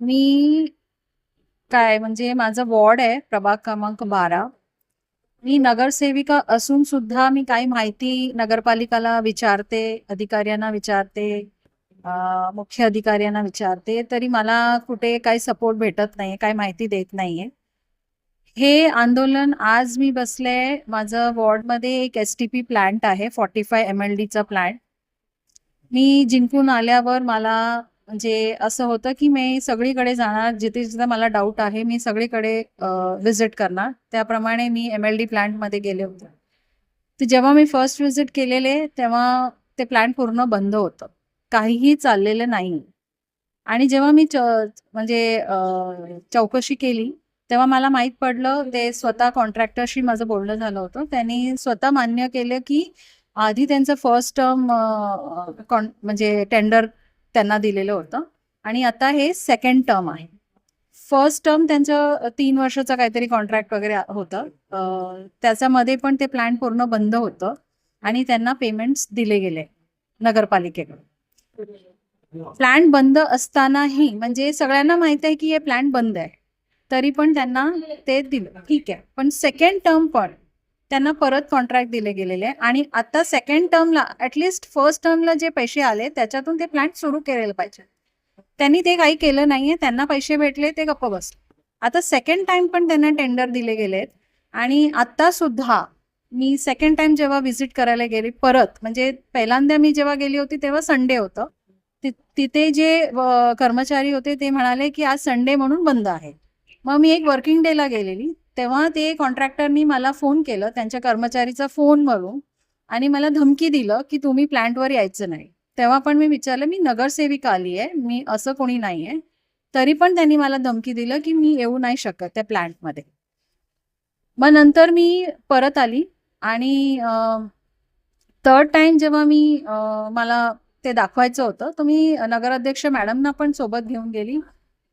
मी काय म्हणजे माझा वॉर्ड आहे प्रभाग क्रमांक 12. मी नगरसेविका असून सुद्धा मी काही माहिती नगरपालिकाला विचारते, अधिकाऱ्यांना विचारते, मुख्य अधिकाऱ्यांना विचारते, तरी मला कुठे काही सपोर्ट भेटत नाही, काही माहिती देत नाहीये. हे आंदोलन आज मी बसले. माझं वॉर्डमध्ये एक STP प्लांट आहे, 45 MLDचा प्लांट. मी जिंकून आल्यावर मला म्हणजे असं होतं की मी सगळीकडे जाणार, जिथे जिथे मला डाऊट आहे मी सगळीकडे व्हिजिट करणार. त्याप्रमाणे मी MLD प्लांटमध्ये गेले होते. तर जेव्हा मी फर्स्ट व्हिजिट केलेले तेव्हा ते प्लांट पूर्ण बंद होतं, काहीही चाललेलं नाही. आणि जेव्हा मी म्हणजे चौकशी केली तेव्हा मला माहीत पडलं, ते स्वतः कॉन्ट्रॅक्टरशी माझं बोलणं झालं होतं. त्यांनी स्वतः मान्य केलं की आधी त्यांचं फर्स्ट टर्म म्हणजे टेंडर त्यांना दिलेलं होतं आणि आता हे सेकंड टर्म आहे. फर्स्ट टर्म त्यांचं 3 वर्षाचा काहीतरी कॉन्ट्रॅक्ट वगैरे होतं. त्याच्यामध्ये पण ते प्लांट पूर्ण बंद होतं आणि त्यांना पेमेंट्स दिले गेले नगरपालिकेकडून. प्लांट बंद असतानाही म्हणजे सगळ्यांना माहित आहे की हे प्लांट बंद आहे, तरी पण त्यांना ते दिलं. ठीक आहे, पण सेकंड टर्म पण त्यांना परत कॉन्ट्रॅक्ट दिले गेलेले आणि आता सेकंड टर्मला ॲटलिस्ट फर्स्ट टर्मला जे पैसे आले त्याच्यातून ते प्लांट सुरू केलेलं पाहिजे. त्यांनी ते काही केलं नाहीये. त्यांना पैसे भेटले, ते गप्प बसले. आता सेकंड टाइम पण त्यांना टेंडर दिले गेलेत आणि आता सुद्धा मी सेकंड टाइम जेव्हा व्हिजिट करायला गेली परत, म्हणजे पहिल्यांदा मी जेव्हा गेली होती तेव्हा संडे होतं. तिथे जे कर्मचारी होते ते म्हणाले की आज संडे म्हणून बंद आहे. मग मी एक वर्किंग डेला गेलेली तेव्हा ते कॉन्ट्रॅक्टरनी मला फोन केलं त्यांच्या कर्मचारीचा फोनवरून आणि मला धमकी दिलं की तुम्ही प्लांटवर यायचं नाही. तेव्हा पण मी विचारलं, मी नगरसेविका आली आहे, मी असं कोणी नाही आहे. तरी पण त्यांनी मला धमकी दिलं की मी येऊ नाही शकत त्या प्लांटमध्ये. मग नंतर मी परत आली आणि थर्ड टाइम जेव्हा मला ते दाखवायचं होतं, तर मी नगराध्यक्ष मॅडमना पण सोबत घेऊन गेली.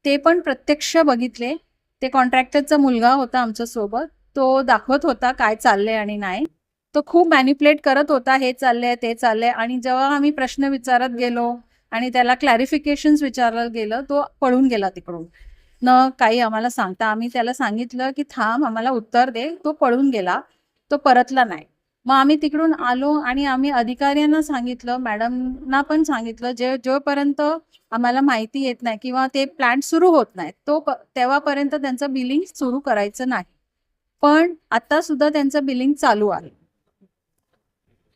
ते पण प्रत्यक्ष बघितले. ते कॉन्ट्रॅक्टरचा मुलगा होता आमच्या सोबत. तो दाखवत होता काय चाललंय आणि नाही. तो खूप मॅनिप्युलेट करत होता, हे चाललंय ते चाललंय. आणि जेव्हा आम्ही प्रश्न विचारत गेलो आणि त्याला क्लॅरिफिकेशन्स विचारलं गेलं, तो पळून गेला तिकडून न काही आम्हाला सांगता. आम्ही त्याला सांगितलं की थांब, आम्हाला उत्तर दे. तो पळून गेला, तो परतला नाही. मग आम्ही तिकडून आलो आणि आम्ही अधिकाऱ्यांना सांगितलं, मॅडमना पण सांगितलं, जोपर्यंत आम्हाला माहिती येत नाही किंवा ते प्लांट सुरू होत नाही तेव्हापर्यंत त्यांचं बिलिंग सुरू करायचं नाही. पण आता सुद्धा त्यांचं बिलिंग चालू आहे.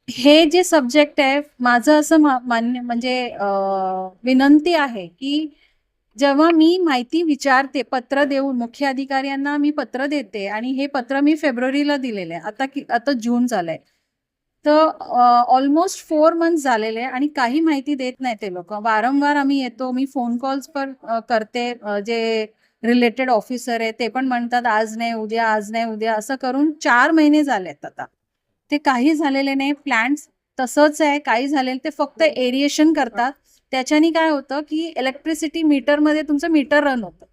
हे जे सब्जेक्ट आहे, माझं असं मान्य म्हणजे विनंती आहे की जेव्हा मी माहिती विचारते, पत्र देऊन मुख्य अधिकाऱ्यांना मी पत्र देते आणि हे पत्र मी फेब्रुवारीला दिलेलं आहे. आता जून झालंय, तर ऑलमोस्ट 4 मंथ झालेले आणि काही माहिती देत नाही ते लोक. वारंवार आम्ही येतो, मी फोन कॉल्स पण करते. जे रिलेटेड ऑफिसर आहे ते पण म्हणतात आज नाही उद्या, आज नाही उद्या, असं करून 4 महिने झालेत आता. ते काही झालेले नाही. प्लांट्स तसंच आहे, काही झालेलं. ते फक्त एरिएशन करतात. त्याच्याने काय होतं की इलेक्ट्रिसिटी मीटरमध्ये तुमचं मीटर रन होतं.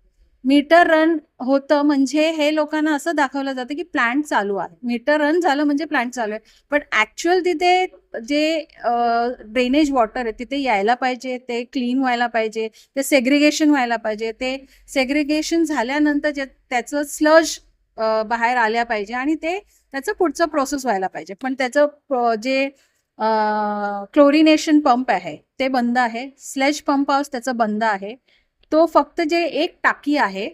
मीटर रन होतं म्हणजे हे लोकांना असं दाखवलं जातं की प्लांट चालू आहे. मीटर रन झालं म्हणजे प्लांट चालू आहे. पण ऍक्च्युअल तिथे जे ड्रेनेज वॉटर आहे तिथे यायला पाहिजे, ते क्लीन व्हायला पाहिजे, ते सेग्रिगेशन व्हायला पाहिजे. ते सेग्रिगेशन झाल्यानंतर त्याचं स्लज बाहेर आल्या पाहिजे आणि त्याचं पुढचं प्रोसेस व्हायला पाहिजे. पण त्याचं जे क्लोरिनेशन पंप आहे ते बंद आहे. स्लेज पंप हाऊस त्याचं बंद आहे. तो फक्त जे एक टाकी आहे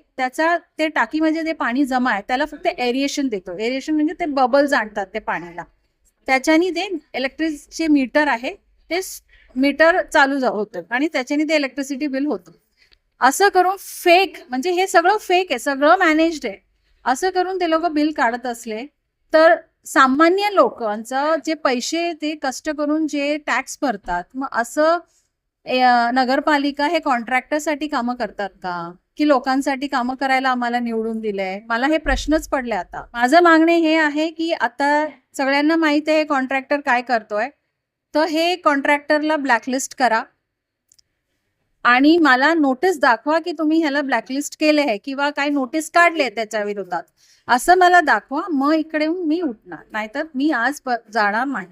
ते टाकीमध्ये जे पाणी जमा आहे त्याला फक्त एरिएशन देतो. एरिएशन म्हणजे ते बबल्स आणतात ते पाण्याला. त्याच्याने ते इलेक्ट्रिकचे मीटर आहे ते मीटर चालू होतं आणि त्याच्याने ते इलेक्ट्रिसिटी बिल होतं. असं करून फेक, म्हणजे हे सगळं फेक आहे, सगळं मॅनेज्ड आहे. असं करून ते लोक बिल काढत असले तर सामान्य लोकांचं जे पैसे ते कष्ट करून जे टॅक्स भरतात, मग असं नगरपालिका हे कॉन्ट्रॅक्टरसाठी कामं करतात का की लोकांसाठी कामं करायला आम्हाला निवडून दिलंय? मला हे प्रश्नच पडले. आता माझं मागणे हे आहे की आता सगळ्यांना माहित आहे कॉन्ट्रॅक्टर काय करतोय, तर हे कॉन्ट्रॅक्टरला ब्लॅकलिस्ट करा आणि मला नोटीस दाखवा की तुम्ही ह्याला ब्लॅकलिस्ट केले आहे किंवा काय नोटीस काढले त्याच्या विरोधात, असं मला दाखवा. मग इकडे मी उठणार, नाहीतर मी आज जाणार नाही.